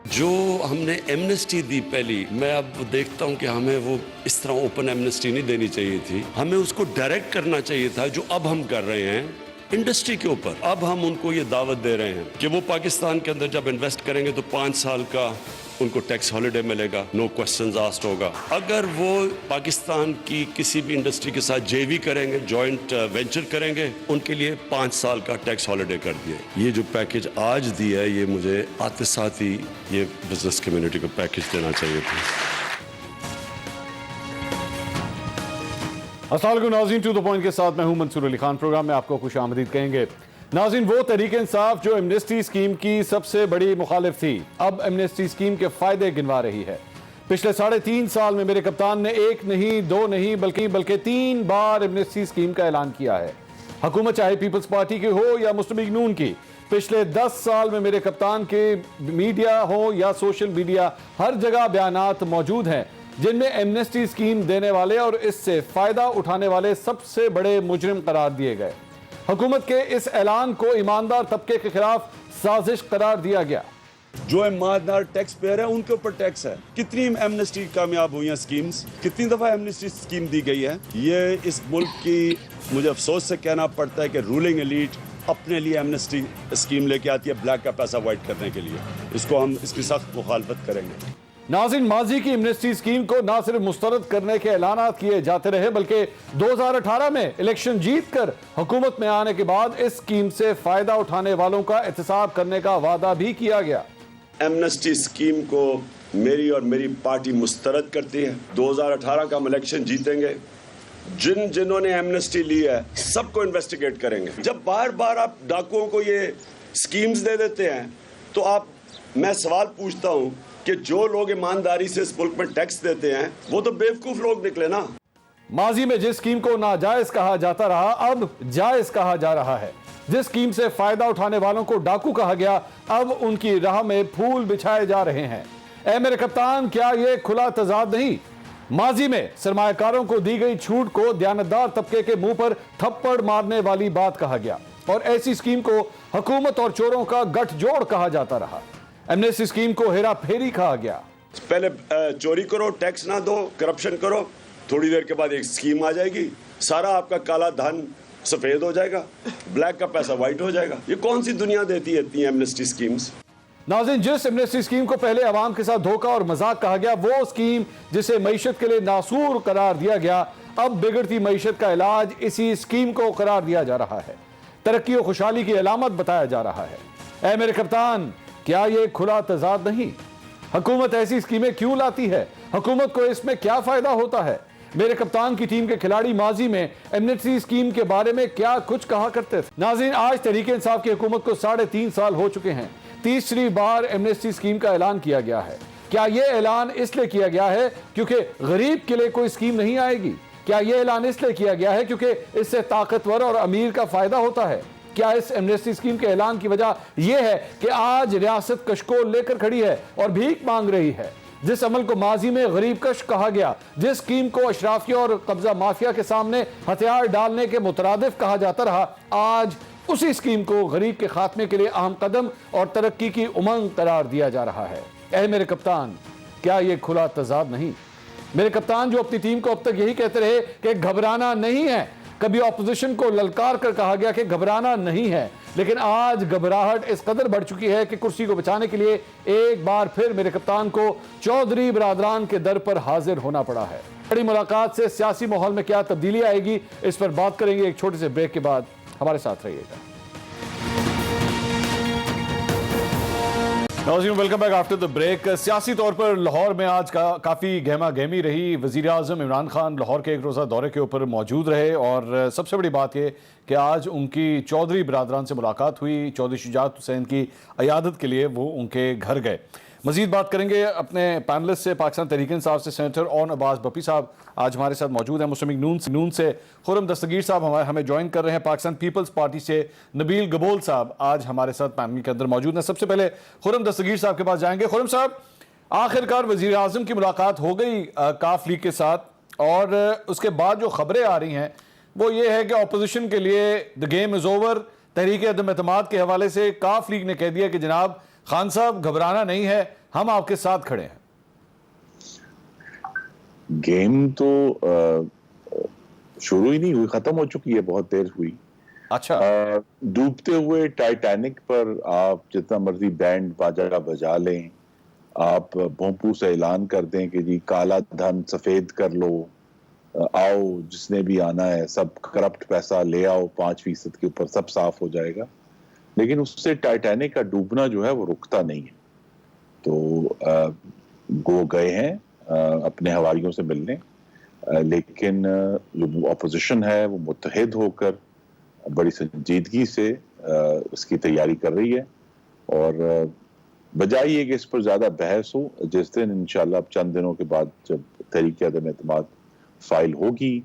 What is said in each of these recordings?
जो हमने एमनेस्टी दी पहली, मैं अब देखता हूं कि हमें वो इस तरह ओपन एमनेस्टी नहीं देनी चाहिए थी। हमें उसको डायरेक्ट करना चाहिए था, जो अब हम कर रहे हैं इंडस्ट्री के ऊपर। अब हम उनको ये दावत दे रहे हैं कि वो पाकिस्तान के अंदर जब इन्वेस्ट करेंगे तो 5 साल का उनको टैक्स हॉलिडे मिलेगा, नो क्वेश्चंस आस्क्ड होगा। अगर वो पाकिस्तान की किसी भी इंडस्ट्री के साथ जेवी करेंगे, जॉइंट वेंचर करेंगे, उनके लिए 5 साल का टैक्स हॉलिडे कर दिए। ये जो पैकेज आज दिया है, ये मुझे आते साथ ही ये बिजनेस कम्युनिटी को पैकेज देना चाहिए था। अस्सलाम वालेकुम नाज़रीन, टू द पॉइंट के साथ मैं हूं मंसूर अली खान। प्रोग्राम में आपको खुश आमदीद कहेंगे। नाज़रीन, वो तहरीक इंसाफ जो एमनेस्टी स्कीम की सबसे बड़ी मुखालिफ थी, अब एमनेस्टी स्कीम के फायदे गिनवा रही है। पिछले 3.5 साल में मेरे कप्तान ने 1 नहीं 2 नहीं बल्कि 3 बार एमनेस्टी स्कीम का ऐलान किया है। हुकूमत चाहे पीपल्स पार्टी की हो या मुस्लिम लीग नून की, पिछले 10 साल में मेरे कप्तान के मीडिया हो या सोशल मीडिया, हर जगह बयानात मौजूद हैं जिनमें एमनेस्टी स्कीम देने वाले और इससे फायदा उठाने वाले सबसे बड़े मुजरिम करार दिए गए। हुकूमत के इस ऐलान को ईमानदार तबके के खिलाफ साजिश करार दिया गया। जो ईमानदार टैक्स पेयर है उनके ऊपर टैक्स है। कितनी एमनेस्टी कामयाब हुई हैं स्कीम्स, कितनी दफा एमनेस्टी स्कीम दी गई है। ये इस मुल्क की, मुझे अफसोस से कहना पड़ता है कि रूलिंग एलीट अपने लिए एमनेस्टी स्कीम लेके आती है ब्लैक का पैसा वाइट करने के लिए। इसको हम इसकी सख्त मुखालफत करेंगे। नाज़रीन, माजी की एमनेस्टी स्कीम को न सिर्फ मुस्तरद करने के ऐलानात किए जाते रहे, बल्कि 2018 में इलेक्शन जीतकर हुकूमत में आने के बाद इस स्कीम से फायदा उठाने वालों का एहतसाब करने का वादा भी किया गया। एमनेस्टी स्कीम को मेरी और मेरी पार्टी मुस्तरद करती है। 2018 का हम इलेक्शन जीतेंगे, जिन्होंने एमनेस्टी ली है सबको इन्वेस्टिगेट करेंगे। जब बार बार आप डाकुओं को ये स्कीम्स दे देते हैं तो मैं सवाल पूछता हूं कि जो लोग ईमानदारी से इस मुल्क में टैक्स देते हैं वो तो बेवकूफ लोग निकले ना। माजी में जिस स्कीम को नाजायज कहा जाता रहा, अब जायज कहा जा रहा है। जिस स्कीम से फायदा उठाने वालों को डाकू कहा गया, अब उनकी राह में फूल बिछाए जा रहे हैं। ऐ मेरे कप्तान, क्या यह खुला तजाद नहीं? माजी में सरमायाकारों को दी गई छूट को दयानतदार तबके के मुंह पर थप्पड़ मारने वाली बात कहा गया और ऐसी स्कीम को हुकूमत और चोरों का गठजोड़ कहा जाता रहा। एमनेस्टी स्कीम को हेरा फेरी कहा गया। पहले चोरी करो, टैक्स ना दो, करप्शन करो, थोड़ी देर के बाद एक स्कीम आ जाएगी, सारा आपका काला धन सफेद हो जाएगा, ब्लैक का पैसा व्हाइट हो जाएगा। ये कौन सी दुनिया देती है इतनी एमनेस्टी स्कीम्स? नाज़रीन, जिस एमनेस्टी स्कीम को पहले अवाम के साथ धोखा और मजाक कहा गया, वो स्कीम जिसे मईशत के लिए नासूर करार दिया गया, अब बिगड़ती मईशत का इलाज इसी स्कीम को करार दिया जा रहा है। तरक्की और खुशहाली की अलामत बताया जा रहा है। ऐ मेरे कप्तान, क्या यह खुला तजाद नहीं? हुकूमत ऐसी स्कीमें क्यों लाती है? हुकूमत को इसमें क्या फायदा होता है? मेरे कप्तान की टीम के खिलाड़ी माजी में एमनेस्टी स्कीम के बारे में क्या कुछ कहा करते थे? नाज़रीन, आज तहरीक इंसाफ की हुकूमत को 3.5 साल हो चुके हैं। तीसरी बार एमनेस्टी स्कीम का ऐलान किया गया है। क्या यह ऐलान इसलिए किया गया है क्योंकि गरीब के लिए कोई स्कीम नहीं आएगी? क्या यह ऐलान इसलिए किया गया है क्योंकि इससे ताकतवर और अमीर का फायदा होता है? क्या इस एमनेस्टी स्कीम के ऐलान की वजह यह है कि आज रियासत कशकोल लेकर खड़ी है और भीख मांग रही है? जिस अमल को माजी में गरीब कश कहा गया, जिस स्कीम को अशराफिया और कब्जा माफिया के सामने हथियार डालने के मुतरादिफ कहा जाता रहा, आज उसी स्कीम को गरीब के खात्मे के लिए अहम कदम और तरक्की की उमंग करार दिया जा रहा है। ऐ मेरे कप्तान, क्या यह खुला तजाद नहीं? मेरे कप्तान जो अपनी टीम को अब तक यही कहते रहे कि घबराना नहीं है, कभी ऑपोजिशन को ललकार कर कहा गया कि घबराना नहीं है, लेकिन आज घबराहट इस कदर बढ़ चुकी है कि कुर्सी को बचाने के लिए एक बार फिर मेरे कप्तान को चौधरी बरादरान के दर पर हाजिर होना पड़ा है। बड़ी मुलाकात से सियासी माहौल में क्या तब्दीली आएगी, इस पर बात करेंगे एक छोटे से ब्रेक के बाद। हमारे साथ रहिएगा। Welcome back after the break. सियासी तौर पर लाहौर में आज काफ़ी गहमा गहमी रही। वज़ीर आज़म इमरान खान लाहौर के एक रोज़ा दौरे के ऊपर मौजूद रहे और सबसे बड़ी बात यह कि आज उनकी चौधरी बरादरान से मुलाकात हुई। चौधरी शुजात हुसैन की अयादत के लिए वो उनके घर गए। मजीद बात करेंगे अपने पैनलिस्ट से। पाकिस्तान तहरीक इंसाफ से सेनेटर ओन अब्बास बप्पी साहब आज हमारे साथ मौजूद हैं। मुस्लिम लीग नून से खुर्रम दस्तगीर साहब हमें ज्वाइन कर रहे हैं। पाकिस्तान पीपल्स पार्टी से नबील गबोल साहब आज हमारे साथ पैनल के अंदर मौजूद हैं। सबसे पहले खुर्रम दस्तगीर साहब के पास जाएंगे। खुर्रम साहब, आखिरकार वज़ीर आज़म की मुलाकात हो गई काफ लीग के साथ और उसके बाद जो खबरें आ रही हैं वो ये है कि अपोजिशन के लिए द गेम इज़ ओवर। तहरीक अदम एतमाद के हवाले से काफ लीग ने कह दिया कि जनाब खान साहब घबराना नहीं है, हम आपके साथ खड़े हैं। गेम तो शुरू ही नहीं हुई, खत्म हो चुकी है, बहुत देर हुई। अच्छा, डूबते हुए टाइटैनिक पर आप जितना मर्जी बैंड बाजा बजा लें, आप भोंपू से ऐलान कर दें कि जी काला धन सफेद कर लो, आओ जिसने भी आना है सब करप्ट पैसा ले आओ, 5% के ऊपर सब साफ हो जाएगा। लेकिन उससे टाइटैनिक का डूबना जो है वो रुकता नहीं है। तो वो गए हैं अपने हवारियों से मिलने, लेकिन जो अपोजिशन है वो मुत्तहिद होकर बड़ी संजीदगी से इसकी तैयारी कर रही है। और बजाय ये कि इस पर ज्यादा बहस हो, जिस दिन इंशाल्लाह चंद दिनों के बाद जब तहरीक अदम एतमाद फाइल होगी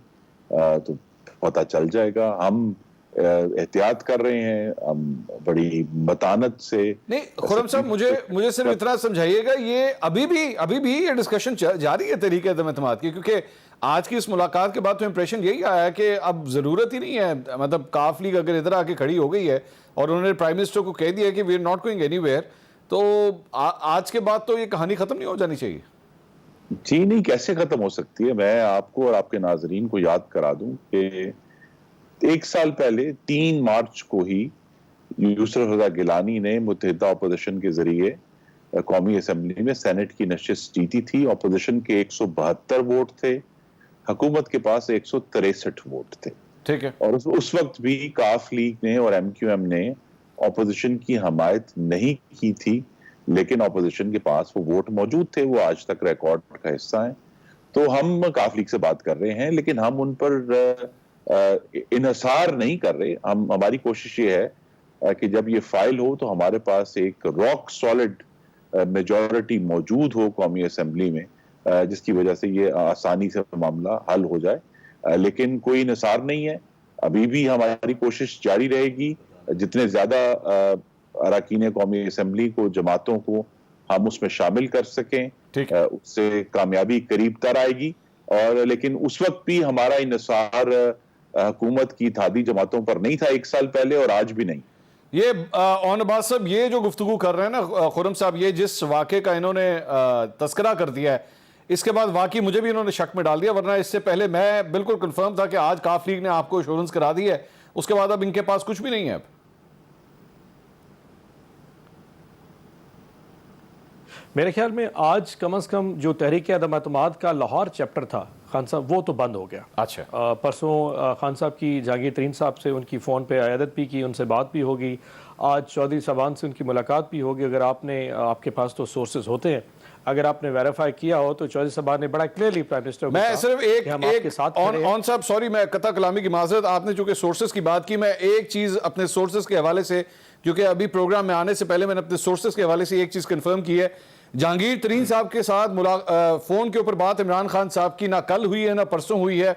तो पता चल जाएगा। हम एहतियात कर रहे हैं, हम बड़ी मतानत से। नहीं खुर्रम साहब, मुझे सिर्फ इतना समझाइएगा, ये अभी भी ये डिस्कशन जारी है तहरीक अदम एतमाद की? क्योंकि आज की इस मुलाकात के बाद तो इंप्रेशन यही आया कि अब जरूरत ही नहीं है, मतलब काफ लीग अगर इधर आके खड़ी हो गई है और उन्होंने प्राइम मिनिस्टर को कह दिया कि we are not going anywhere, तो आज के बाद तो ये कहानी खत्म नहीं हो जानी चाहिए। जी नहीं, कैसे खत्म हो सकती है? मैं आपको और आपके नाजरीन को याद करा दूं कि 1 साल पहले 3 मार्च को ही यूसुफ रजा गिलानी ने मुत्तहिदा अपोजिशन के जरिए कौमी असम्बली में सेनेट की नशिस्त जीती थी। अपोजिशन के 172 वोट थे, हुकूमत के पास 163 वोट थे। ठीक है। और उस वक्त भी काफ लीग ने और MQM ने अपोजिशन की हमायत नहीं की थी, लेकिन अपोजिशन के पास वो वोट मौजूद थे, वो आज तक रिकॉर्ड का हिस्सा है। तो हम काफ लीग से बात कर रहे हैं, लेकिन हम उन पर इन्हिसार नहीं कर रहे। हमारी कोशिश ये है कि जब ये फाइल हो तो हमारे पास एक रॉक सॉलिड मेजॉरिटी मौजूद हो कौमी असम्बली में, जिसकी वजह से ये आसानी से मामला हल हो जाए। लेकिन कोई इन्हिसार नहीं है, अभी भी हमारी कोशिश जारी रहेगी। जितने ज्यादा अरकान कौमी असम्बली को, जमातों को हम उसमें शामिल कर सकें, उससे कामयाबी करीब तर आएगी। और लेकिन उस वक्त भी हमारा इन्हिसार हुकूमत की इत्तेहादी जमातों पर नहीं था 1 साल पहले, और आज भी नहीं। ये अबास साहब, ये जो गुफ्तगू कर रहे हैं ना खुर्रम साहब, ये जिस वाक़े का इन्होंने तस्करा कर दिया है, इसके बाद वाकई मुझे भी इन्होंने शक में डाल दिया, वरना इससे पहले मैं बिल्कुल कंफर्म था कि आज काफ लीग ने आपको एश्योरेंस करा दी है, उसके बाद अब इनके पास कुछ भी नहीं है। अब मेरे ख्याल में आज कम से कम जो तहरीक अदम एतमाद का लाहौर चैप्टर था खान साहब, वो तो बंद हो गया। अच्छा, परसों खान साहब की जहांगीर तरीन साहब से उनकी फ़ोन पे अयादत भी की, उनसे बात भी होगी, आज चौधरी साहबान से उनकी मुलाकात भी होगी। अगर आपके पास तो सोर्सेज होते हैं, अगर आपने वेरीफाई किया हो तो चौधरी साहबान ने बड़ा क्लियरली प्राइम मिनिस्टर, मैं सिर्फ एक ऑन साहब, सॉरी मैं कता कलामी की माजरत, आपने चूंकि सोर्सेज की बात की, मैं एक चीज़ अपने सोर्सेज के हवाले से, क्योंकि अभी प्रोग्राम में आने से पहले मैंने अपने सोर्सेज के हवाले से एक चीज़ कन्फर्म की है, जहांगीर तरीन साहब के साथ फोन के ऊपर बात इमरान खान साहब की ना कल हुई है ना परसों हुई है।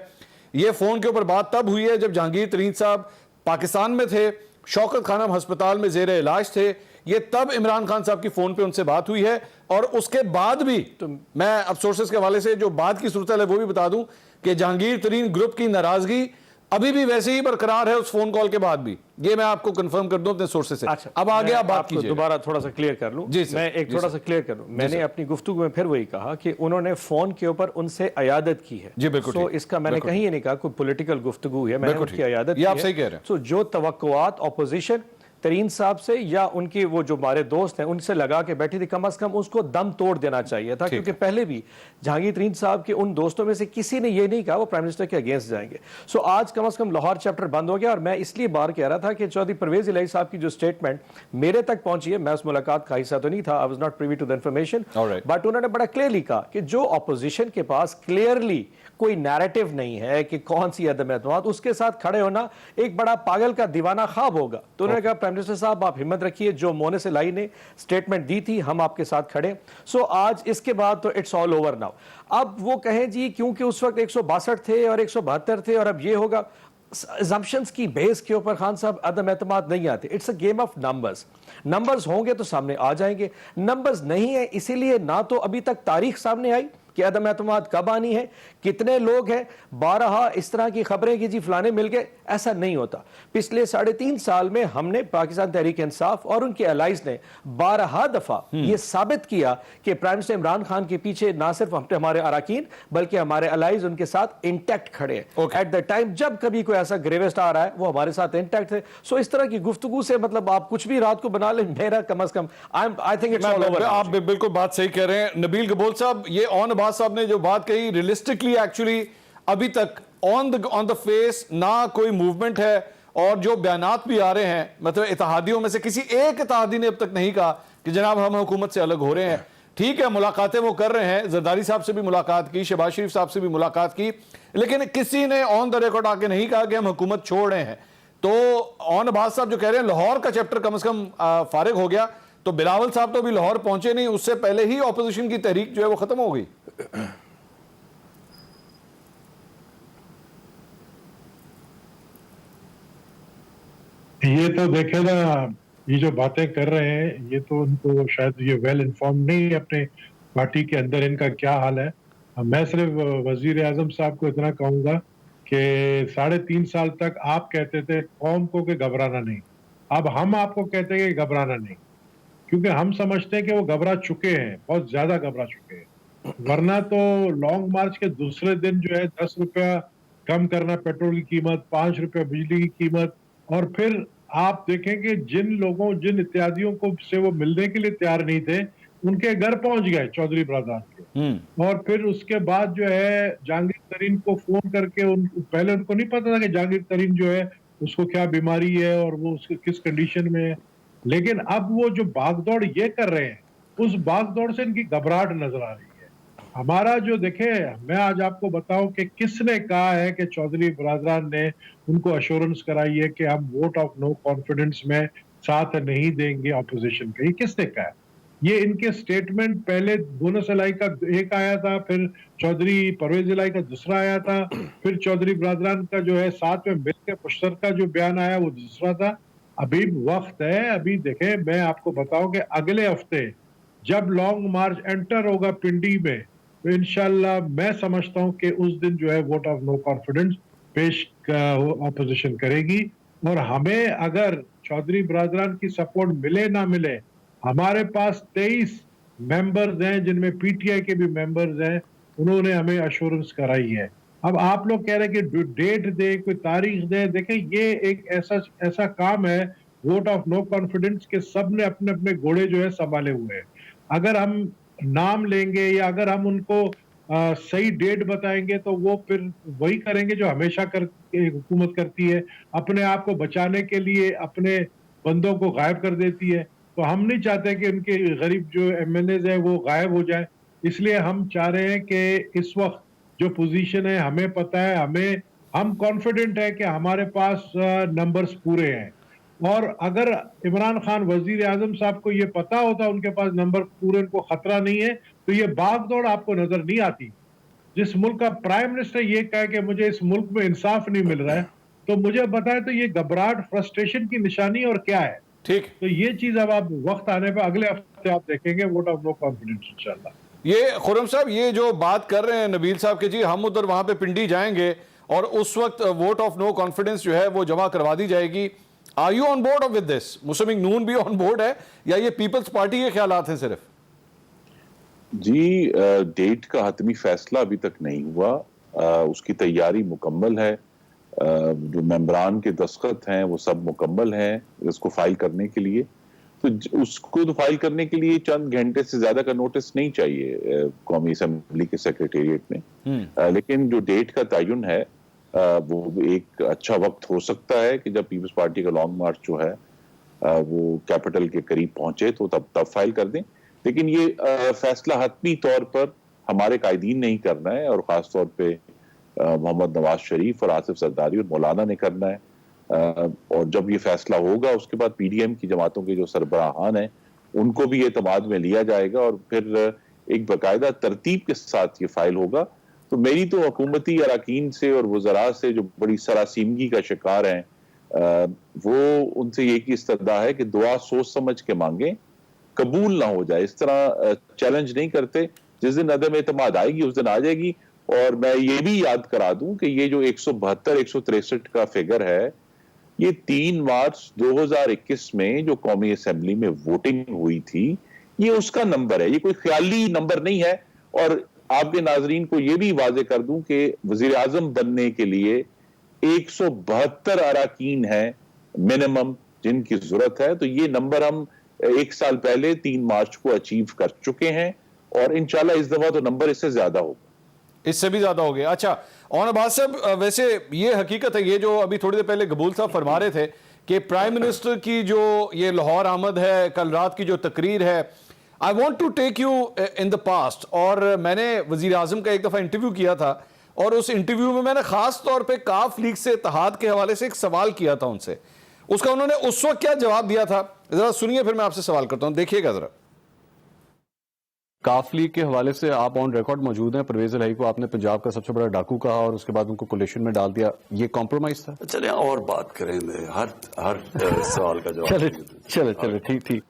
ये फोन के ऊपर बात तब हुई है जब जहांगीर तरीन साहब पाकिस्तान में थे, शौकत खानम अस्पताल में जेर इलाज थे, ये तब इमरान खान साहब की फोन पे उनसे बात हुई है। और उसके बाद भी तो मैं अब सोर्सेस के हवाले से जो बात की सूरत है वो भी बता दूं कि जहांगीर तरीन ग्रुप की नाराजगी अभी भी वैसे ही बरकरार है उस फोन कॉल के बाद भी, ये मैं आपको कंफर्म कर दूं अपने सोर्सेस से। अच्छा, अब आगे आप बात कीजिए। दोबारा थोड़ा सा क्लियर कर लूं। जी मैं एक थोड़ा सा क्लियर कर लूं। मैंने अपनी गुफ्तगू में फिर वही कहा कि उन्होंने फोन के ऊपर उनसे अयादत की है। जी बिल्कुल। तो इसका मैंने कहीं ये नहीं कहा कोई पॉलिटिकल गुफ्तगू है, मैंने उनकी अयादत की है। आप सही कह रहे हैं। तो जो तवक्कुआत ऑपोजिशन तरीन साहब से या उनके वो जो हमारे दोस्त हैं उनसे लगा के बैठी थी, कम से कम उसको दम तोड़ देना चाहिए था, क्योंकि पहले भी जहांगीर तरीन साहब के उन दोस्तों में से किसी ने ये नहीं कहा वो प्राइम मिनिस्टर के अगेंस्ट जाएंगे। सो आज कम से कम लाहौर चैप्टर बंद हो गया। और मैं इसलिए बार कह रहा था कि चौधरी परवेज इलाही साहब की जो स्टेटमेंट मेरे तक पहुंची है, मैं उस मुलाकात का हिस्सा तो नहीं था, I was not privy to the information, but उन्होंने बड़ा क्लियरली कहा कि जो अपोजिशन के पास क्लियरली कोई नैरेटिव नहीं है कि कौन सी अदम एतमाद, उसके साथ खड़े होना एक बड़ा पागल का दीवाना ख्वाब होगा। तो उन्होंने कहा प्राइम मिनिस्टर साहब आप हिम्मत रखिए, जो मोने से लाई ने स्टेटमेंट दी थी हम आपके साथ खड़े। सो आज इसके बाद तो इट्स ऑल ओवर नाउ। अब वो कहें जी क्योंकि उस वक्त 162 थे और 172 थे और अब ये होगा, assumptions की बेस के ऊपर खान साहब अदम एतमाद नहीं आते। It's a game of numbers. Numbers होंगे तो सामने आ जाएंगे, नंबर्स नहीं है, इसीलिए ना तो अभी तक तारीख सामने आई कि अदम एतमाद कब आनी है, कितने लोग हैं, 12 इस तरह की खबरें कि जी फलाने मिल गए, ऐसा नहीं होता। पिछले 3.5 साल में हमने पाकिस्तान तहरीक इंसाफ और उनके एलाइज ने 12 दफा ये साबित किया कि प्राइम मिनिस्टर इमरान खान के पीछे ना सिर्फ हमारे अराकीन बल्कि हमारे एलाइज उनके साथ इंटैक्ट खड़े हैं। एट द टाइम जब कभी कोई ऐसा ग्रेवेस्ट आ रहा है वो हमारे साथ इंटैक्ट है। सो इस तरह की गुफ्तगू से मतलब आप कुछ भी रात को बना लें, मेरा कम अज कम I think it's all over. आप बिल्कुल बात सही कह रहे हैं नबील गबोल साहब। ये ऑन अब्बास साहब ने जो बात कही, रियलिस्टिकली एक्चुअली अभी तक ऑन द फेस ना कोई मूवमेंट है, और जो बयानात भी आ रहे हैं, मतलब इत्तेहादियों में से किसी एक इत्तेहादी ने अब तक नहीं कहा कि जनाब हम हुकूमत से अलग हो रहे हैं। ठीक है, मुलाकातें वो कर रहे हैं, जरदारी साहब से भी मुलाकात की, शहबाज शरीफ साहब से भी मुलाकात की, लेकिन किसी ने ऑन द रिकॉर्ड आके नहीं कहा कि हम हुकूमत छोड़ रहे हैं। तो ऑन अब्बास साहब जो कह रहे हैं लाहौर का चैप्टर कम से कम फारिग हो गया, तो बिलावल साहब तो अभी लाहौर पहुंचे नहीं, उससे पहले ही ऑपोजिशन की तहरीक जो है वो खत्म हो गई। ये तो देखे ना, ये जो बातें कर रहे हैं ये तो उनको शायद ये वेल इन्फॉर्म नहीं है अपने पार्टी के अंदर इनका क्या हाल है। मैं सिर्फ वजीर आजम साहब को इतना कहूंगा कि 3.5 साल तक आप कहते थे कौम को कि घबराना नहीं, अब हम आपको कहते हैं कि घबराना नहीं, क्योंकि हम समझते हैं कि वो घबरा चुके हैं, बहुत ज्यादा घबरा चुके हैं। वरना तो लॉन्ग मार्च के दूसरे दिन जो है 10 रुपया कम करना पेट्रोल की कीमत, 5 रुपया बिजली की कीमत, और फिर आप देखेंगे जिन लोगों, जिन इत्यादियों को से वो मिलने के लिए तैयार नहीं थे, उनके घर पहुंच गए चौधरी ब्रदर्स के। और फिर उसके बाद जो है जहांगीर तरीन को फोन करके पहले उनको नहीं पता था कि जहांगीर तरीन जो है उसको क्या बीमारी है और वो उसके किस कंडीशन में है, लेकिन अब वो जो भागदौड़ ये कर रहे हैं, उस भागदौड़ से इनकी घबराहट नजर आ रही है। हमारा जो देखे, मैं आज आपको बताऊं कि किसने कहा है कि चौधरी बरादरान ने उनको अश्योरेंस कराई है कि हम वोट ऑफ नो कॉन्फिडेंस में साथ नहीं देंगे ऑपोजिशन का, ये किसने कहा है? ये इनके स्टेटमेंट पहले बोनस इलाई का एक आया था, फिर चौधरी परवेज इलाई का दूसरा आया था, फिर चौधरी बरादरान का जो है साथ में मिलकर मुश्तरका जो बयान आया वो दूसरा था। अभी वक्त है, अभी देखें, मैं आपको बताऊं कि अगले हफ्ते जब लॉन्ग मार्च एंटर होगा पिंडी में, तो इंशाल्लाह मैं समझता हूं कि उस दिन जो है वोट ऑफ नो कॉन्फिडेंस पेश ऑपोजिशन करेगी। और हमें अगर चौधरी बरादरान की सपोर्ट मिले ना मिले, हमारे पास 23 मेंबर्स हैं जिनमें पीटीआई के भी मेंबर्स हैं, उन्होंने हमें अश्योरेंस कराई है। अब आप लोग कह रहे हैं कि डेट दे, कोई तारीख दे, देखें ये एक ऐसा काम है, वोट ऑफ नो कॉन्फिडेंस के सब ने अपने अपने घोड़े जो है संभाले हुए हैं। अगर हम नाम लेंगे या अगर हम उनको सही डेट बताएंगे तो वो फिर वही करेंगे जो हमेशा हुकूमत करती है, अपने आप को बचाने के लिए अपने बंदों को गायब कर देती है। तो हम नहीं चाहते कि उनके गरीब जो एमएनएज है वो गायब हो जाए, इसलिए हम चाह रहे हैं कि इस वक्त जो पोजीशन है हमें पता है, हम कॉन्फिडेंट है कि हमारे पास नंबर्स पूरे हैं। और अगर इमरान खान वजीर आजम साहब को ये पता होता उनके पास नंबर पूरे, उनको खतरा नहीं है, तो ये भागदौड़ आपको नजर नहीं आती। जिस मुल्क का प्राइम मिनिस्टर ये कहे कि मुझे इस मुल्क में इंसाफ नहीं मिल रहा है, तो मुझे बताए तो ये घबराहट, फ्रस्ट्रेशन की निशानी और क्या है? ठीक, तो ये चीज अब आप वक्त आने पर अगले हफ्ते आप देखेंगे वोट ऑफ नो कॉन्फिडेंस इंशाल्लाह। ये खुर्रम साहब ये जो बात कर रहे हैं नबील साहब के, जी हम उधर वहां पे पिंडी जाएंगे और उस वक्त वोट ऑफ नो कॉन्फिडेंस जो है वो जमा करवा दी जाएगी। Are you on board with this? Muslim League नून भी ऑन बोर्ड है या ये पीपल्स पार्टी के ख्यालात हैं सिर्फ? जी, डेट का हतमी फैसला अभी तक नहीं हुआ, उसकी तैयारी मुकम्मल है, जो मेंबरान के दस्तखत हैं वो सब मुकम्मल हैं इसको फाइल करने के लिए। तो उसको तो फाइल करने के लिए चंद घंटे से ज्यादा का नोटिस नहीं चाहिए कौमी असेंबली के सेक्रेटेरिएट में। लेकिन जो डेट का तयन है वो एक अच्छा वक्त हो सकता है कि जब पीपल्स पार्टी का लॉन्ग मार्च जो है वो कैपिटल के करीब पहुंचे तो तब फाइल कर दें। लेकिन ये फैसला हतमी तौर पर हमारे कायदीन नहीं करना है, और खास तौर पे मोहम्मद नवाज शरीफ और आसिफ जरदारी और मौलाना ने करना है। और जब ये फैसला होगा उसके बाद पीडीएम की जमातों के जो सरबराहान हैं उनको भी एतमाद में लिया जाएगा और फिर एक बाकायदा तरतीब के साथ ये फाइल होगा। तो मेरी तो हुकूमती अरकान से और वज़रा से जो बड़ी सरासीमगी का शिकार हैं वो उनसे ये की इस्तदा है कि दुआ सोच समझ के मांगे, कबूल ना हो जाए। इस तरह चैलेंज नहीं करते, जिस दिन अदम एतमाद आएगी उस दिन आ जाएगी। और मैं ये भी याद करा दूं कि ये जो 172-163 का फिगर है, ये 3 मार्च 2021 में जो कौमी असेंबली में वोटिंग हुई थी, ये उसका नंबर है, ये कोई ख्याली नंबर नहीं है। और आपके नाजरीन को ये भी वाजे कर दूं कि वजीर आजम बनने के लिए 172 अराकीन है मिनिमम जिनकी जरूरत है। तो ये नंबर हम 1 साल पहले 3 मार्च को अचीव कर चुके हैं और इंशाल्लाह इस दफा तो नंबर इससे ज्यादा होगा, इससे भी ज्यादा हो गया। अच्छा, और अब्बास साहब, वैसे ये हकीकत है, ये जो अभी थोड़ी देर पहले गबूल साहब फरमा रहे थे कि प्राइम मिनिस्टर की जो ये लाहौर आमद है, कल रात की जो तकरीर है, I want to take you in the past. और मैंने वजीर आजम का एक दफ़ा इंटरव्यू किया था और उस इंटरव्यू में मैंने खास तौर पर काफ लीग से, इत्तेहाद के हवाले से एक सवाल किया था उनसे। उसका उन्होंने उस वक्त क्या जवाब दिया था, जरा सुनिए, फिर मैं आपसे सवाल करता हूं, देखिएगा जरा। काफ लीग के हवाले से आप ऑन रिकॉर्ड मौजूद हैं, परवेज इलाही को आपने पंजाब का सबसे बड़ा डाकू कहा और उसके बाद उनको कोलिशन में डाल दिया, ये कॉम्प्रोमाइज था? चले और बात करेंगे, हर सवाल का जवाब। चले ठीक।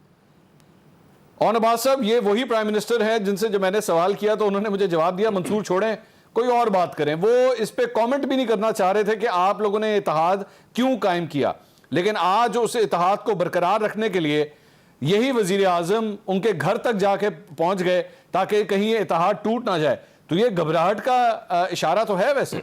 और अब्बास साहब, ये वही प्राइम मिनिस्टर है जिनसे जब मैंने सवाल किया तो उन्होंने मुझे जवाब दिया मंसूर छोड़ें, कोई और बात करें। वो इस पे कमेंट भी नहीं करना चाह रहे थे कि आप लोगों ने इत्तेहाद क्यों कायम किया। लेकिन आज उस इत्तेहाद को बरकरार रखने के लिए यही वजीर आजम उनके घर तक जाके पहुंच गए ताकि कहीं ये इत्तेहाद टूट ना जाए। तो ये घबराहट का इशारा तो है वैसे?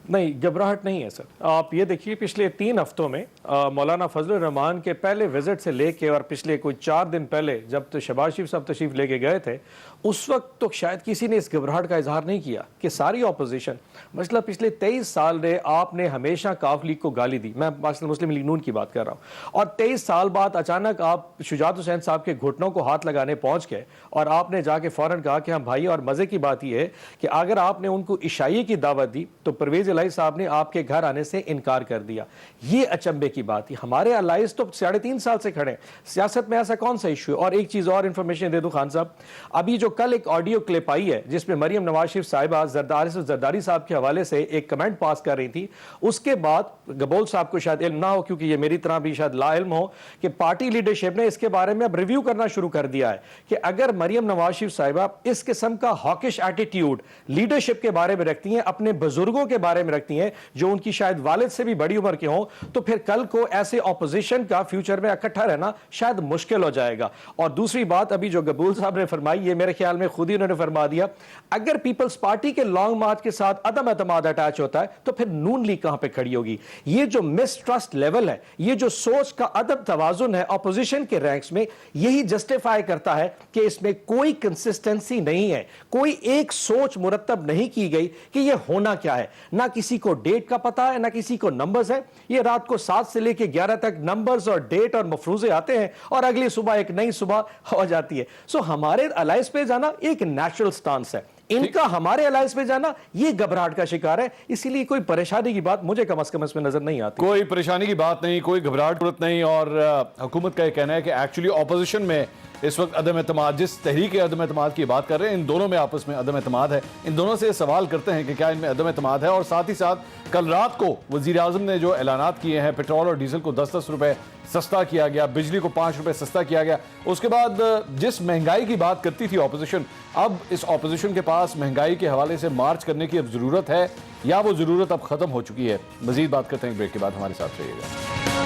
नहीं, घबराहट नहीं है सर। आप ये देखिए, पिछले 3 हफ्तों में मौलाना फजल रहमान के पहले विजिट से लेके और पिछले कोई 4 दिन पहले जब तो शहबाज शरीफ साहब तशरीफ लेके गए थे, उस वक्त तो शायद किसी ने इस घबराहट का इजहार नहीं किया कि सारी ऑपोजिशन, मसला पिछले 23 साल में आपने हमेशा काफ लीग को गाली दी, मैं मुस्लिम लीग नून की बात कर रहा हूँ, और 23 साल बाद अचानक आप शुजात हुसैन साहब के घुटनों को हाथ लगाने पहुंच गए और आपने जाके फौरन कहा कि हम भाई। और मजे की बात यह है कि अगर आपने उनको इशाई की दावत दी तो परवेज इलाही साहब ने आपके घर आने से इनकार कर दिया। ये अचंभे की बात थी। हमारे अलाइज तो 3.5 साल से खड़े, सियासत में ऐसा कौन सा इशू है। और एक चीज और इंफॉर्मेशन दे दूं खान साहब, अभी जो कल एक ऑडियो क्लिप आई है जिसमें मरियम नवाज शरीफ साहिबा जरदारी साहब के हवाले से एक कमेंट पास कर रही थी, उसके बाद गबोल साहब को शायद इल्म ना हो, क्योंकि ये मेरी तरह भी शायद ला इल्म हो, कि पार्टी लीडरशिप ने इसके बारे में अब रिव्यू करना शुरू कर दिया है कि अगर मरियम नवाज शरीफ साहिबा इस किस्म का हॉकिश एटीट्यूड लीडरशिप के बारे में रखती हैं, अपने बुजुर्गों के बारे में रखती हैं जो उनकी शायद वालिद से भी बड़ी उम्र के हों, तो फिर कल को ऐसे ऑपोजिशन का फ्यूचर में इकट्ठा रहना शायद मुश्किल हो जाएगा। और दूसरी बात, अभी जो गबूल साहब ने फरमाई, ये मेरे ख्याल में खुद ही उन्होंने फरमा दिया, अगर पीपल्स पार्टी के लॉन्ग मार्च के साथ अदम एतमाद अटैच होता है तो फिर नून लीग कहां पे खड़ी होगी। ये जो मिसट्रस्ट लेवल है, ये जो सोच का अदम तवाजुन है ऑपोजिशन के रैंक्स में, यही जस्टिफाई करता है कि इसमें कोई कंसिस्टेंसी नहीं है, कोई एक सोच मुरतब नहीं की गई कि यह होना क्या है। ना किसी को डेट का पता है, ना किसी को नंबर्स है। ये रात को 7 से लेकर 11 तक नंबर्स और डेट और मफरूजे आते हैं और अगली सुबह एक नई सुबह हो जाती है। सो हमारे अलायंस पे जाना एक नेचुरल स्टांस है, इनका हमारे अलायंस पे जाना ये घबराहट का शिकार है। इसीलिए कोई परेशानी की बात मुझे कम से कम इसमें नजर नहीं आती। कोई परेशानी की बात नहीं, कोई घबराहट नहीं। और हुकूमत का यह कहना है कि एक्चुअली ऑपोजिशन में इस वक्त अदम एतमाद, जिस तहरीक अदम एतमाद की बात कर रहे हैं, इन दोनों में आपस में अदम एतमाद है। इन दोनों से सवाल करते हैं कि क्या इनमें अदम एतमाद है। और साथ ही साथ कल रात को वजीर आजम ने जो ऐलानात किए हैं, पेट्रोल और डीजल को 10-10 रुपए सस्ता किया गया, बिजली को 5 रुपए सस्ता किया गया, उसके बाद जिस महंगाई की बात करती थी ऑपोजिशन, अब इस ऑपोजिशन के पास महंगाई के हवाले से मार्च करने की अब जरूरत है या वो जरूरत अब खत्म हो चुकी है? मजीद बात करते हैं ब्रेक के बाद, हमारे साथ रहिएगा।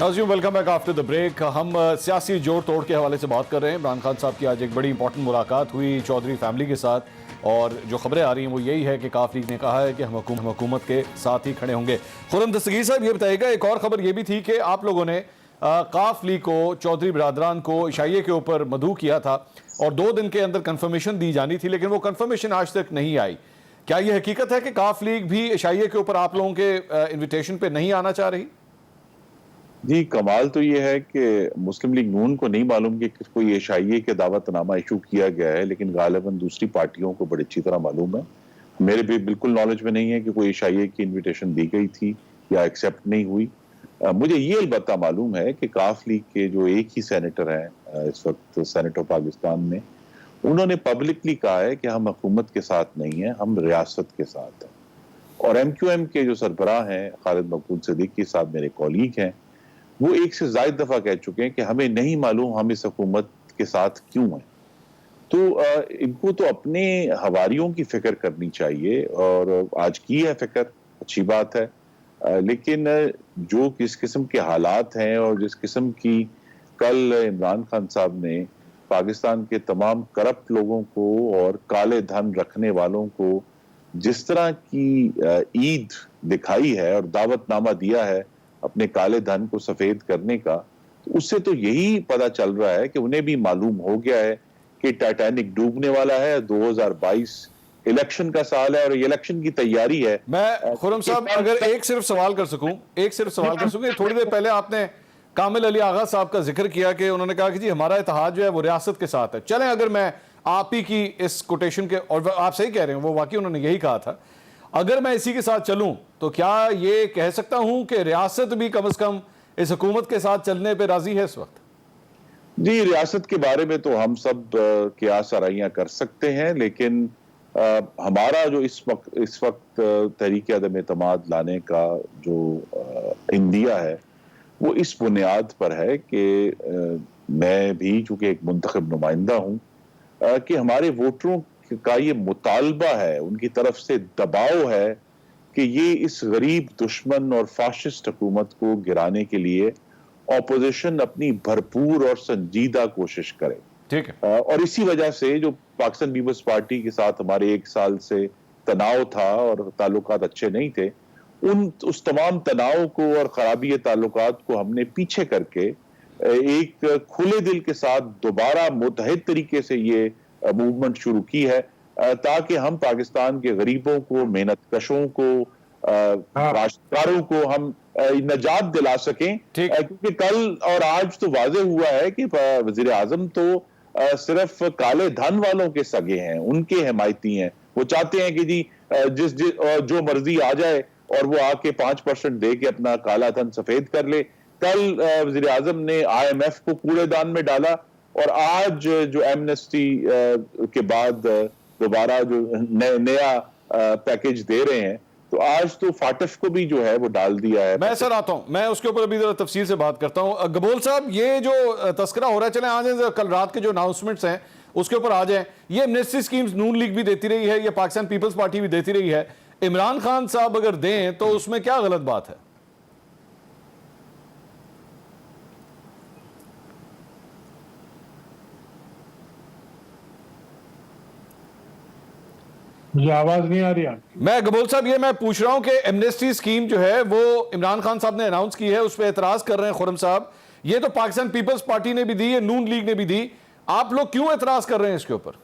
Welcome back after the break. हम सियासी जोड़ तोड़ के हवाले से बात कर रहे हैं। इमरान खान साहब की आज एक बड़ी इंपॉर्टेंट मुलाकात हुई चौधरी फैमिली के साथ, और जो खबरें आ रही हैं वो यही है कि काफ लीग ने कहा है कि हम हुकूमत के साथ ही खड़े होंगे। खुर्रम दस्तगीर साहब, ये बताइएगा, एक और खबर ये भी थी कि आप लोगों ने काफ लीग को, चौधरी बिरादरान को इशाइये के ऊपर मदऊ किया था और 2 दिन के अंदर कंफर्मेशन दी जानी थी, लेकिन वो कंफर्मेशन आज तक नहीं आई। क्या ये हकीकत है कि काफ लीग भी इशाइये के ऊपर आप लोगों के इन्विटेशन पे नहीं आना चाह रही? जी, कमाल तो ये है कि मुस्लिम लीग नून को नहीं मालूम कि कोई इशाइये के दावतनामा इशू किया गया है, लेकिन गालिबन दूसरी पार्टियों को बड़ी अच्छी तरह मालूम है। मेरे भी बिल्कुल नॉलेज में नहीं है कि कोई इशाइये की इनविटेशन दी गई थी या एक्सेप्ट नहीं हुई। मुझे ये अलबत्ता मालूम है कि काफ लीग के जो एक ही सेनेटर हैं इस वक्त सेनेट ऑफ पाकिस्तान में, उन्होंने पब्लिकली कहा है कि हम हुकूमत के साथ नहीं है, हम रियासत के साथ हैं। और MQM के जो सरबराह हैं खालिद मकबूल सिद्दीकी साहब मेरे कॉलीग हैं, वो एक से ज्यादा दफा कह चुके हैं कि हमें नहीं मालूम हम इस हुकूमत के साथ क्यों हैं। तो इनको तो अपने हवारियों की फिक्र करनी चाहिए, और आज की है फिक्र, अच्छी बात है। लेकिन जो किस किस्म के हालात हैं और जिस किस्म की कल इमरान खान साहब ने पाकिस्तान के तमाम करप्ट लोगों को और काले धन रखने वालों को जिस तरह की ईद दिखाई है और दावतनामा दिया है अपने काले धन को सफेद करने का, तो उससे तो यही पता चल रहा है कि उन्हें भी मालूम हो गया है कि टाइटैनिक डूबने वाला है। 2022 इलेक्शन का साल है और इलेक्शन की तैयारी है। मैं खुर्रम साहब अगर एक सिर्फ सवाल कर सकूं, थोड़ी देर पहले आपने कामिल अली आगा साहब का जिक्र किया कि उन्होंने कहा कि जी हमारा इत्तेहाद जो है वो रियासत के साथ है। चलें, अगर मैं आप ही की इस कोटेशन के, और आप सही कह रहे हैं, वो वाकई उन्होंने यही कहा था, अगर मैं इसी के साथ चलूं तो क्या ये कह सकता हूं कि रियासत भी कम से कम इस हुकूमत के साथ चलने पर राजी है इस वक्त? जी, रियासत के बारे में तो हम सब क्या सराहियां कर सकते हैं, लेकिन हमारा जो इस वक्त तहरीक अदम एतमाद लाने का जो इंदिया है वो इस बुनियाद पर है कि मैं भी चूंकि एक मुंतखब नुमाइंदा हूं कि हमारे वोटरों का ये मुतालबा है, उनकी तरफ से दबाव है कि ये इस गरीब दुश्मन और फाशिस्ट हुकूमत को गिराने के लिए ऑपोजिशन अपनी भरपूर और संजीदा कोशिश करे। ठीक है। और इसी वजह से जो पाकिस्तान पीपल्स पार्टी के साथ हमारे 1 साल से तनाव था और ताल्लुकात अच्छे नहीं थे, उस तमाम तनाव को और खराबी ताल्लुकात को हमने पीछे करके एक खुले दिल के साथ दोबारा मुतहद तरीके से ये मूवमेंट शुरू की है, ताकि हम पाकिस्तान के गरीबों को, मेहनत कशों को, काश्तकारों को हम नजात दिला सकें। क्योंकि कल और आज तो वाज़ेह हुआ है कि वजीर आजम तो सिर्फ काले धन वालों के सगे हैं, उनके हिमायती हैं। वो चाहते हैं कि जी जो मर्जी आ जाए और वो आके 5% दे के अपना काला धन सफेद कर ले। कल वजीर आजम ने IMF को कूड़ेदान में डाला, और आज जो एमनेस्टी के बाद दोबारा जो नया पैकेज दे रहे हैं, तो आज तो फाटफ को भी जो है वो डाल दिया है। मैं सर आता हूं, मैं उसके ऊपर अभी जरा तफसील से बात करता हूं। गबोल साहब, ये जो तस्करा हो रहा है, चले आ जाए कल रात के जो अनाउंसमेंट्स हैं उसके ऊपर आ जाए। ये एमनेस्टी स्कीम्स नून लीग भी देती रही है, ये पाकिस्तान पीपल्स पार्टी भी देती रही है। इमरान खान साहब अगर दें तो उसमें क्या गलत बात है? मुझे आवाज नहीं आ रही आपकी। मैं गबोल साहब ये मैं पूछ रहा हूं कि एमनेस्टी स्कीम जो है वो इमरान खान साहब ने अनाउंस की है, उस पर एतराज कर रहे हैं खुर्रम साहब। ये तो पाकिस्तान पीपल्स पार्टी ने भी दी है, नून लीग ने भी दी, आप लोग क्यों एतराज कर रहे हैं इसके ऊपर?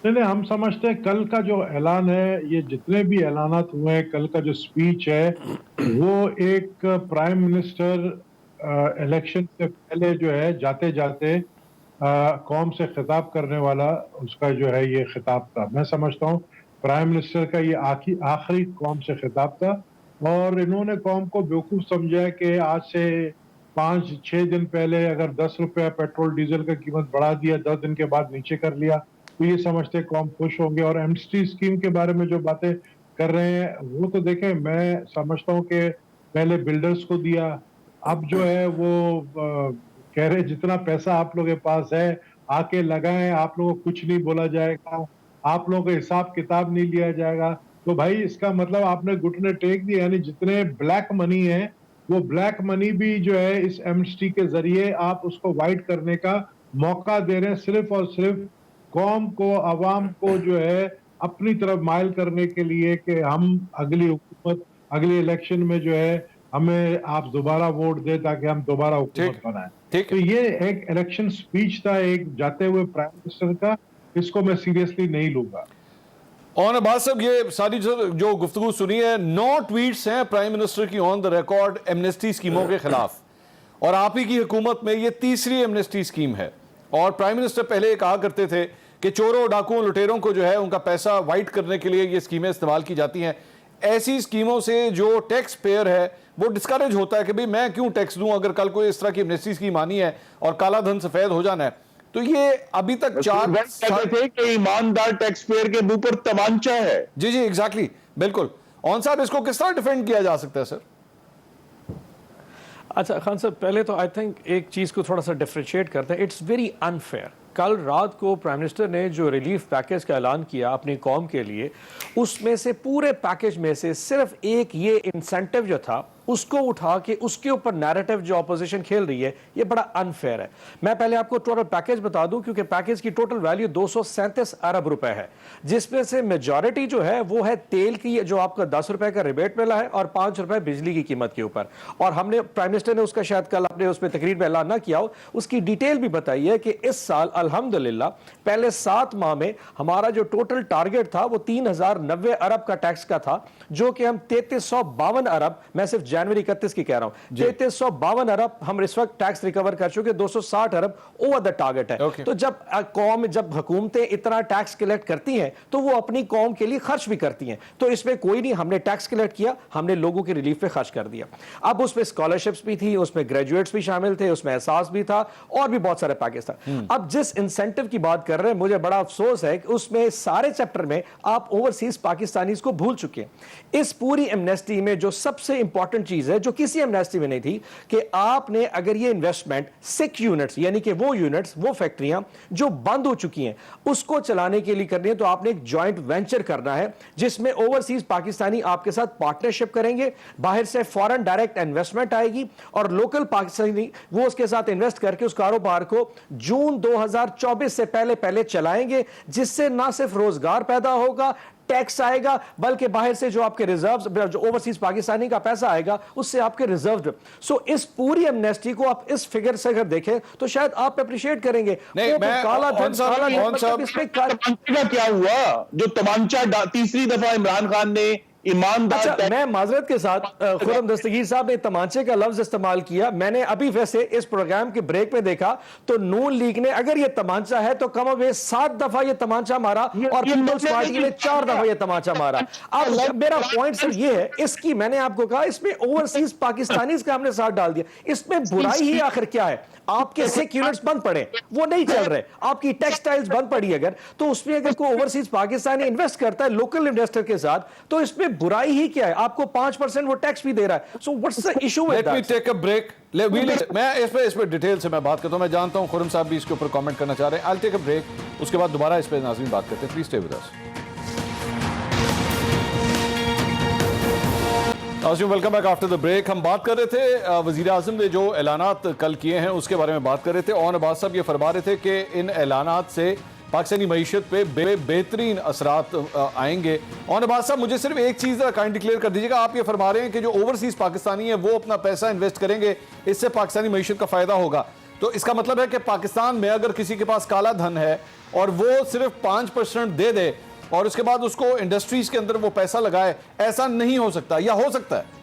नहीं, हम समझते हैं कल का जो ऐलान है, ये जितने भी ऐलानात हुए हैं, कल का जो स्पीच है वो एक प्राइम मिनिस्टर इलेक्शन से पहले जो है जाते जाते कौम से खिताब करने वाला उसका जो है ये खिताब था। मैं समझता हूँ प्राइम मिनिस्टर का ये आखिरी कौम से खिताब था, और इन्होंने कौम को बेवकूफ समझा कि आज से 5-6 दिन पहले अगर 10 रुपया पेट्रोल डीजल का कीमत बढ़ा दिया, 10 दिन के बाद नीचे कर लिया, तो ये समझते कौम खुश होंगे। और एमनेस्टी स्कीम के बारे में जो बातें कर रहे हैं वो तो देखें, मैं समझता हूँ कि पहले बिल्डर्स को दिया, अब जो है वो कह रहे जितना पैसा आप लोगों के पास है आके लगाएं, आप लोगों को कुछ नहीं बोला जाएगा, आप लोगों का हिसाब किताब नहीं लिया जाएगा। तो भाई इसका मतलब आपने घुटने टेक दिए, यानी जितने ब्लैक मनी है वो ब्लैक मनी भी जो है इस एमनेस्टी के जरिए आप उसको वाइट करने का मौका दे रहे हैं, सिर्फ और सिर्फ कौम को, अवाम को जो है अपनी तरफ माइल करने के लिए कि हम अगली हुकूमत, अगले इलेक्शन में जो है हमें आप दोबारा वोट दे ताकि हम दोबारा हुकूमत बनाएं। तो ये एक इलेक्शन स्पीच था एक जाते हुए प्राइम मिनिस्टर का, इसको मैं सीरियसली नहीं लूंगा। और अब्बास साहब, ये सारी जो गुफ्तगू सुनी है, 9 ट्वीट्स हैं प्राइम मिनिस्टर की ऑन द रिकॉर्ड एमनेस्टी स्कीमों के खिलाफ, और आप ही की हुकूमत में ये तीसरी एमनेस्टी स्कीम है। और प्राइम मिनिस्टर पहले कहा करते थे कि चोरों, डाकुओं, लुटेरों को जो है उनका पैसा वाइट करने के लिए ये स्कीमें इस्तेमाल की जाती हैं। ऐसी स्कीमों से जो टैक्स पेयर है वो डिस्करेज होता है कि भाई मैं क्यों टैक्स दूं, अगर कल कोई इस तरह की एमनेस्टी स्कीम आनी है और काला धन सफेद हो जाना है। तो ये अभी तक चार कहते थे कि ईमानदार टैक्स पेयर के मुंह पर तमांचा है। जी जी एग्जैक्टली, बिल्कुल। ऑन साहब, इसको किस तरह डिफेंड किया जा सकता है सर? अच्छा खान साहब, पहले तो आई थिंक एक चीज़ को थोड़ा सा डिफ्रेंशिएट करते हैं। It's very unfair. कल रात को प्राइम मिनिस्टर ने जो रिलीफ पैकेज का ऐलान किया अपनी कौम के लिए, उसमें से पूरे पैकेज में से सिर्फ एक ये इंसेंटिव जो था उसको उठा के उसके ऊपर नैरेटिव जो ऑपोजिशन खेल रही है, ये बड़ा अनफेयर है। मैं पहले आपको टोटल पैकेज बता दूं, क्योंकि पैकेज की टोटल वैल्यू 237 अरब रुपए है, जिसमें से मेजॉरिटी जो है वो है तेल की, जो आपका 10 रुपए का रिबेट मिला है, और 5 रुपए बिजली की कीमत के ऊपर। और हमने, प्राइम मिनिस्टर ने उसका शायद कल अपने उसमें तकरीर में ऐलान ना किया हो, उसकी डिटेल भी बताई है कि इस साल अल्हम्दुलिल्लाह पहले 7 माह में हमारा जो टोटल टारगेट था वो 3090 अरब का टैक्स का था, जो कि हम 3352 अरब, मैं सिर्फ जनवरी 31 की कह रहा हूं, 3352 अरब हम इस वक्त टैक्स रिकवर कर चुके, 260 अरब ओवर द टारगेट है। तो जब कौम, जब हुकूमतें इतना टैक्स कलेक्ट करती हैं तो वो अपनी कौम के लिए खर्च भी करती हैं, तो इसमें कोई नहीं, हमने टैक्स कलेक्ट किया, हमने लोगों के रिलीफ पे खर्च कर दिया। अब उसमें स्कॉलरशिप्स भी थी, उसमें ग्रेजुएट्स भी शामिल थे, उसमें एहसास भी था, और भी बहुत सारे पैकेज था। अब जिस इंसेंटिव की बात कर रहे हैं, मुझे बड़ा अफसोस है कि उसमें सारे चैप्टर में आप ओवरसीज पाकिस्तानीज को भूल चुके हैं। इस पूरी एमनेस्टी में जो सबसे इंपॉर्टेंट चीज है, जो किसी एमनेस्टी में नहीं थी, कि आपने अगर ये इन्वेस्टमेंट सिक यूनिट्स, यानी कि वो यूनिट्स, वो फैक्ट्रियां जो बंद हो चुकी हैं, उसको चलाने के लिए करनी है, तो आपने एक जॉइंट वेंचर करना है, जिसमें ओवरसीज पाकिस्तानी आपके साथ पार्टनरशिप करेंगे, बाहर से फॉरेन डायरेक्ट इन्वेस्टमेंट आएगी, और लोकल पाकिस्तानी वो उसके साथ इन्वेस्ट करके उस कारोबार को जून 2024 से पहले चलाएंगे, जिससे ना सिर्फ रोजगार पैदा होगा, टैक्स आएगा, बल्कि बाहर से जो आपके रिजर्व्स, जो ओवरसीज पाकिस्तानी का पैसा आएगा, उससे आपके रिजर्व। सो इस पूरी एमनेस्टी को आप इस फिगर से अगर देखें तो शायद आप अप्रिशिएट करेंगे। नहीं, मैं काला धन, इसमें क्या हुआ जो तमांचा तीसरी दफा इमरान खान ने ईमानदार। अच्छा, मैं माजरत के साथ खुर्रम दस्तगीर साहब ने तमांचे का लफ्ज इस्तेमाल किया। मैंने अभी वैसे इस प्रोग्राम के ब्रेक में देखा तो नून लीग ने अगर ये तमांचा है तो कम अबे 7 दफा ये तमांचा मारा, और पीपल्स पार्टी ने 4 दफा ये तमांचा मारा। अब मेरा पॉइंट सिर्फ ये है, इसकी मैंने आपको कहा, इसमें ओवरसीज पाकिस्तानीज का हमने साथ डाल दिया, इसमें बुराई ही आखिर क्या है? आपके सिक यूनिट्स बंद पड़े, वो नहीं चल रहे, आपकी टेक्सटाइल्स बंद पड़ी, अगर तो उसमें अगर कोई ओवरसीज पाकिस्तानी इन्वेस्ट करता है लोकल इन्वेस्टर के साथ, तो इसमें बुराई ही क्या है? आपको 5% वो टैक्स भी दे रहा है। So what's the issue with that? Let me take a break. मैं इस पे डिटेल से मैं बात करता हूं। मैं जानता हूं खुर्रम साहब भी इसके ऊपर कमेंट करना चाह रहे हैं। I will take a break, उसके बाद दोबारा इस पे नाज़रीन बात करते हैं। Please stay with us. Welcome back after the break. हम बात कर रहे थे वजीर आज़म ने जो ऐलानात कल किए हैं उसके बारे में बात कर रहे थे। और अब्बास साहब ये फरमा रहे थे कि इन ऐलानात से पाकिस्तानी मईशत पे बेहतरीन असरात आएंगे। और अब्बास साहब, मुझे सिर्फ एक चीज़ काइंडली क्लियर कर दीजिएगा, आप ये फरमा रहे हैं कि जो ओवरसीज पाकिस्तानी है वो अपना पैसा इन्वेस्ट करेंगे, इससे पाकिस्तानी मईशत का फ़ायदा होगा, तो इसका मतलब है कि पाकिस्तान में अगर किसी के पास काला धन है और वो सिर्फ 5% दे दे और उसके बाद उसको इंडस्ट्रीज के अंदर वो पैसा लगाए, ऐसा नहीं हो सकता या हो सकता है?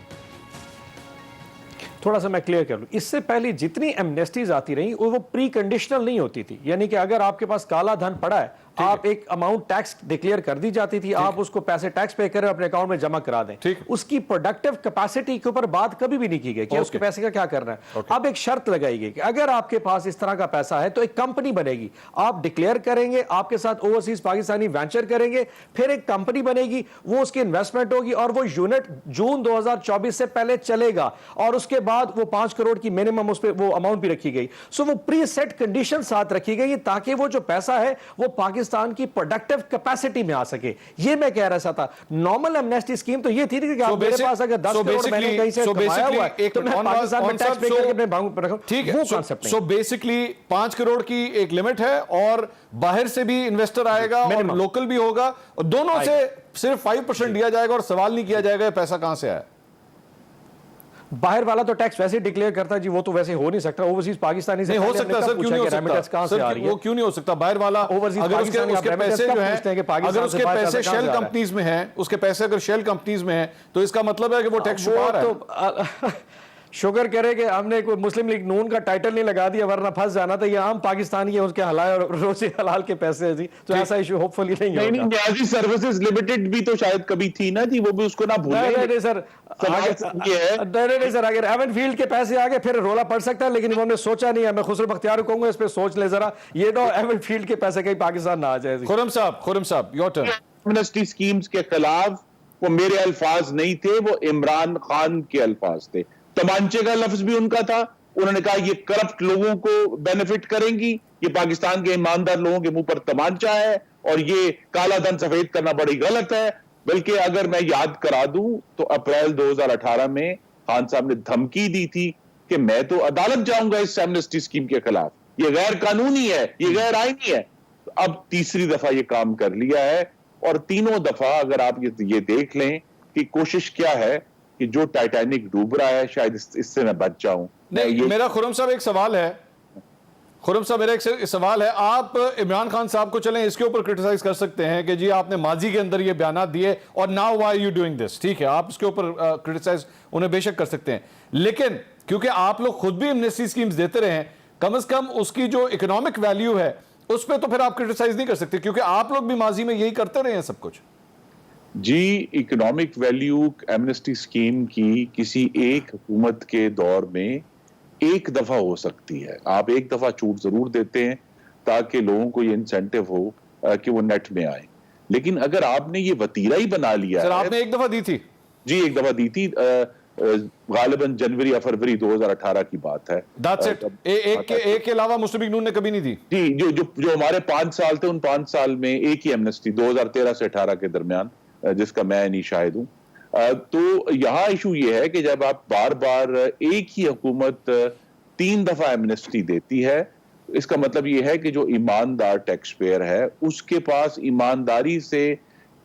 थोड़ा सा मैं क्लियर कर लूं, इससे पहले जितनी एमनेस्टीज आती रही वो प्री कंडीशनल नहीं होती थी, यानी कि अगर आपके पास काला धन पड़ा है, आप एक अमाउंट टैक्स डिक्लेयर कर दी जाती थी, आप उसको पैसे टैक्स पे करें अपने अकाउंट में जमा करा दें। उसकी प्रोडक्टिव कैपेसिटी के ऊपर बात कभी भी नहीं की गई कि उसके पैसे का क्या करना है। अब एक शर्त लगाई गई कि अगर आपके पास इस तरह का पैसा है तो एक कंपनी बनेगी, आप डिक्लेयर करेंगे, आपके साथ ओवरसीज पाकिस्तानी वेंचर करेंगे, फिर एक कंपनी बनेगी, वो उसकी इन्वेस्टमेंट होगी और वो यूनिट जून 2024 से पहले चलेगा, और उसके बाद वो 5 करोड़ की मिनिमम उस पर वो अमाउंट भी रखी गई। सो वो प्री सेट कंडीशन साथ रखी गई ताकि वो जो पैसा है वो पाकिस्तान की प्रोडक्टिव कैपेसिटी में आ सके। ये मैं कह रहा था। नॉर्मल एमनेस्टी स्कीम तो ये थी कि आप मेरे पास अगर 10 करोड़ मैंने कहीं से कमाया हुआ है तो मैं पाकिस्तान में टैक्स पे करके अपने बैंक पर रखूं, ठीक है, वो कांसेप्ट नहीं। सो बेसिकली 5 करोड़ की एक लिमिट है और बाहर से भी इन्वेस्टर आएगा और लोकल भी होगा, और दोनों से सिर्फ 5% दिया जाएगा और सवाल नहीं किया जाएगा पैसा कहां से आया। बाहर वाला तो टैक्स वैसे डिक्लेयर करता है जी, वो तो वैसे हो नहीं सकता। ओवरसीज पाकिस्तानी से नहीं हो सकता सर, क्यों नहीं हो सकता सर? वो क्यों नहीं हो सकता? बाहर वाला ओवरसीज अगर उसके पैसे जो हैं, अगर उसके पैसे शेल कंपनीज में हैं, उसके पैसे अगर शेल कंपनीज में हैं, तो इसका मतलब है कि वो टैक्स छुपा रहा है। शुक्र करे कि हमने कोई मुस्लिम लीग नून का टाइटल नहीं लगा दिया, वरना फंस जाना था। ये आम पाकिस्तानी है, उसके हलाल और रोजे हलाल के पैसे हैं जी, तो ऐसा इशू होपफुली नहीं नहीं होगा। न्याजी सर्विसेज लिमिटेड भी तो शायद कभी थी ना जी, वो भी उसको ना भूलें। नहीं सर, नहीं सर, अगर एवन फील्ड के पैसे आ गए फिर रोला पड़ सकता है, लेकिन उन्होंने सोचा नहीं है। मैं खुसरो बख्तियार को कहूंगा इस पे सोच ले जरा, ये तो एवन फील्ड के पैसे कहीं पाकिस्तान ना आ जाए जी। खुर्रम साहब योर टर्न। एमनेस्टी स्कीम्स के खिलाफ वो मेरे अल्फाज नहीं थे, वो इमरान खान के अल्फाज थे। तमांचे का लफ्ज भी उनका था। उन्होंने कहा ये करप्ट लोगों को बेनिफिट करेंगी, ये पाकिस्तान के ईमानदार लोगों के मुंह पर तमांचा है और ये काला धन सफेद करना बड़ी गलत है। बल्कि अगर मैं याद करा दूं तो अप्रैल 2018 में खान साहब ने धमकी दी थी कि मैं तो अदालत जाऊंगा इस एमनेस्टी स्कीम के खिलाफ, ये गैर कानूनी है, ये गैर आईनी है। तो अब तीसरी दफा ये काम कर लिया है और तीनों दफा अगर आप ये देख लें कि कोशिश क्या है कि जो टाइटैनिक डूब रहा है शायद इससे मैं बच जाऊं। नहीं, मेरा खुर्रम साहब एक सवाल है, खुर्रम साहब मेरा एक सवाल है। आप इमरान खान साहब को चलें इसके ऊपर क्रिटिसाइज कर सकते हैं कि जी आपने माजी के अंदर ये बयान दिए और now why you doing this, ठीक है, आप इसके ऊपर क्रिटिसाइज उन्हें बेशक कर सकते हैं, लेकिन क्योंकि आप लोग खुद भी एमनेस्टी स्कीम्स देते रहे हैं, कम से कम उसकी जो इकोनॉमिक वैल्यू है उस पर तो फिर आप क्रिटिसाइज नहीं कर सकते, क्योंकि आप लोग भी माजी में यही करते रहे हैं सब कुछ। जी, इकोनॉमिक वैल्यू एमनेस्टी स्कीम की किसी एक हुकूमत के दौर में एक दफा हो सकती है। आप एक दफा छूट जरूर देते हैं ताकि लोगों को ये इंसेंटिव हो कि वो नेट में आए, लेकिन अगर आपने ये वतीरा ही बना लिया सर, है। आपने एक दफा दी थी जी, एक दफा दी थी, गालिबन जनवरी या फरवरी 2018 की बात है। That's it. एक के अलावा मुस्लिम लीग नून ने कभी नहीं दी। जी, जो हमारे 5 साल थे उन 5 साल में एक ही एमनेस्टी 2013 से 18 के दरमियान, जिसका मैं नहीं शाहिद हूं। तो यहाँ इशू ये है कि जब आप बार बार एक ही हुकूमत 3 दफा एमनेस्टी देती है, इसका मतलब ये है कि जो ईमानदार टैक्स पेयर है उसके पास ईमानदारी से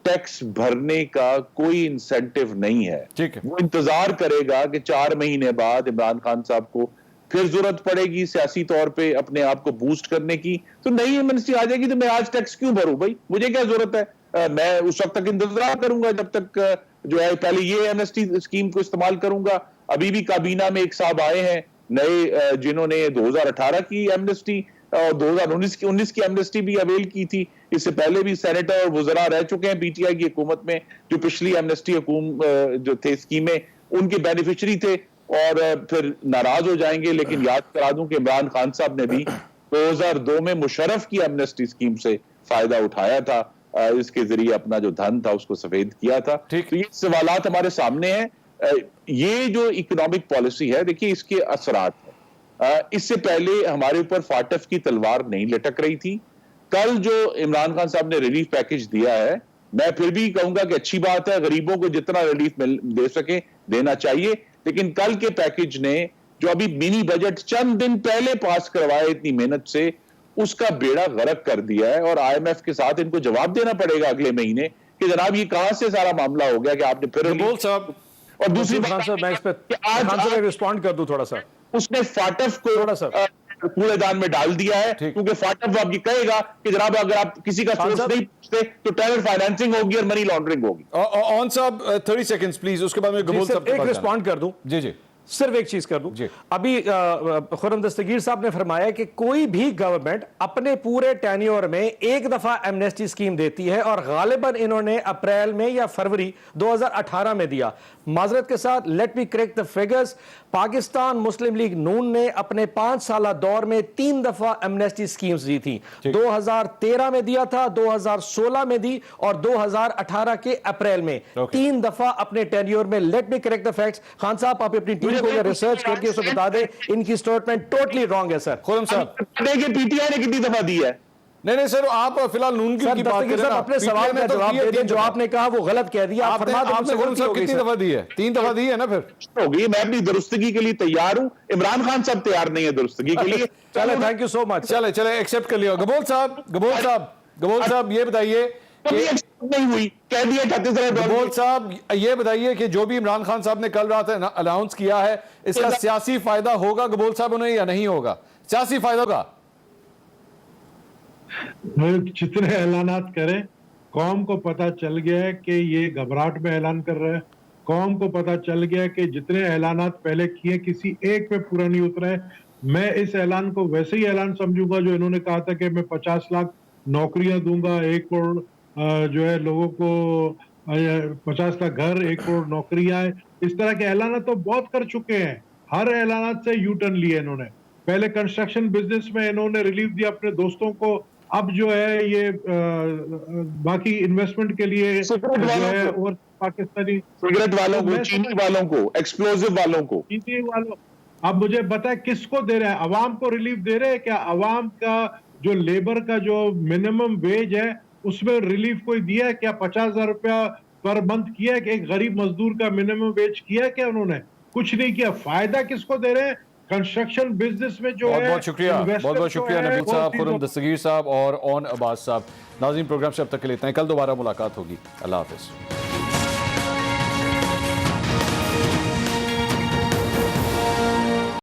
टैक्स भरने का कोई इंसेंटिव नहीं है। ठीक है। वो इंतजार करेगा कि 4 महीने बाद इमरान खान साहब को फिर जरूरत पड़ेगी सियासी तौर पे अपने आप को बूस्ट करने की, तो नई एमनेस्टी आ जाएगी, तो मैं आज टैक्स क्यों भरूं भाई, मुझे क्या जरूरत है। मैं उस वक्त तक इंतजार करूंगा जब तक जो है पहले ये एमनेस्टी स्कीम को इस्तेमाल करूंगा। अभी भी काबीना में एक साहब आए हैं नए जिन्होंने 2018 की एमनेस्टी और 2019 की एमनेस्टी भी अवेल की थी। इससे पहले भी सेनेटर और वज़रा रह चुके हैं पीटीआई की हुकूमत में, जो पिछली एमनेस्टी जो थे स्कीमें उनके बेनिफिशियरी थे और फिर नाराज हो जाएंगे। लेकिन याद करा दूं कि इमरान खान साहब ने भी 2002 में मुशर्रफ की एमनेस्टी स्कीम से फायदा उठाया था, इसके जरिए अपना जो धन था उसको सफेद किया था। तो ये सवालात हमारे सामने हैं। ये जो इकोनॉमिक पॉलिसी है, देखिए इसके असरात है। इससे पहले हमारे ऊपर फाटफ की तलवार नहीं लटक रही थी। कल जो इमरान खान साहब ने रिलीफ पैकेज दिया है, मैं फिर भी कहूंगा कि अच्छी बात है, गरीबों को जितना रिलीफ दे सके देना चाहिए। लेकिन कल के पैकेज ने जो अभी मिनी बजट चंद दिन पहले पास करवाया इतनी मेहनत से, उसका बेड़ा गर्क कर दिया है और आईएमएफ के साथ इनको जवाब देना पड़ेगा अगले महीने कि जनाब ये कहां से सारा मामला हो गया कि आपने फिर साहब। और दूसरी बात मैं इस पे आज रिस्पॉन्ड कर दूं थोड़ा सा, उसने फाटफ को थोड़ा सा कूड़ेदान में डाल दिया है, क्योंकि फाटफ आप ये कहेगा कि जनाब अगर आप किसी का सोर्स नहीं पूछते तो टेरर फाइनेंसिंग होगी और मनी लॉन्ड्रिंग होगी। ऑन साहब 30 सेकंड्स प्लीज, उसके बाद में गबूल साहब एक रिस्पॉन्ड कर दूं। जी जी, सिर्फ एक चीज कर दूं। अभी खुर्रम दस्तगीर साहब ने फरमाया कि कोई भी गवर्नमेंट अपने पूरे टेन्योर में एक दफा एमनेस्टी स्कीम देती है और गालिबन इन्होंने अप्रैल में या फरवरी 2018 में दिया। माजरत के साथ let me correct the figures, Pakistan Muslim League नून ने अपने 5 साल दौर में 3 दफा एमनेस्टी स्कीम्स दी थी। 2013 में दिया था, 2016 में दी और 2018 के अप्रैल में 3 दफा अपने टेन्योर में। Late me correct the facts. Khan साहब आप अपनी टीम को रिसर्च करके उसे बता दें, इनकी स्टेटमेंट टोटली रॉन्ग है सर। खुर्रम साहब, पीटीआई ने कितनी दफा दी है? नहीं सर, आप फिलहाल नून की बात कर रहे हैं, अपने सवाल का जवाब दे दिए, जो आपने कहा वो गलत कह दिया। आपने कितनी दफा दी है? 3 दफा दी है ना, फिर होगी। मैं अपनी दुरुस्तगी के लिए तैयार हूं, इमरान खान साहब तैयार नहीं है दुरुस्तगी के लिए। चले, थैंक यू सो मच। चले एक्सेप्ट कर लिया। गबूल साहब ये बताइए नहीं हुई, कह दिया गबूल साहब ये बताइए कि जो भी इमरान खान साहब ने कल रात अनाउंस किया है, इसका सियासी फायदा होगा गबूल साहब उन्हें या नहीं होगा? सियासी फायदा होगा? जितने ऐलानात करें, कौम को पता चल गया है कि ये घबराहट में ऐलान कर रहे हैं, कौम को पता चल गया कि जितने ऐलानात पहले किए किसी एक पे पूरा नहीं उतरा है। मैं इस ऐलान को वैसे ही ऐलान समझूंगा जो इन्होंने कहा था कि मैं 50 लाख नौकरियां दूंगा, 1 करोड़ जो है लोगों को 50 लाख घर, 1 करोड़ नौकरियां। इस तरह के ऐलान तो बहुत कर चुके हैं, हर ऐलानात से यू टर्न लिए इन्होंने। पहले कंस्ट्रक्शन बिजनेस में इन्होंने रिलीफ दिया अपने दोस्तों को, अब जो है ये बाकी इन्वेस्टमेंट के लिए सिगरेट जो वालों है को, और पाकिस्तानी सिगरेट वालों को, मैं चीनी वालों को, एक्सप्लोसिव वालों को, चीनी वालों, अब मुझे बताए किसको दे रहे हैं? अवाम को रिलीफ दे रहे हैं क्या? अवाम का जो लेबर का जो मिनिमम वेज है उसमें रिलीफ कोई दिया है क्या? 50,000 रुपया पर मंथ किया है कि एक गरीब मजदूर का मिनिमम वेज किया है क्या उन्होंने? कुछ नहीं किया। फायदा किसको दे रहे हैं? कंस्ट्रक्शन बिजनेस में जो बहुत है, बहुत शुक्रिया, investor बहुत बहुत जो शुक्रिया है, नबील वो साहब, चीज़ों- खुर्रम दस्तगीर साहब और ओन अब्बास साहब। नाज़रीन, प्रोग्राम से अब तक के लिए इतना ही। कल दोबारा मुलाकात होगी। अल्लाह हाफिज़।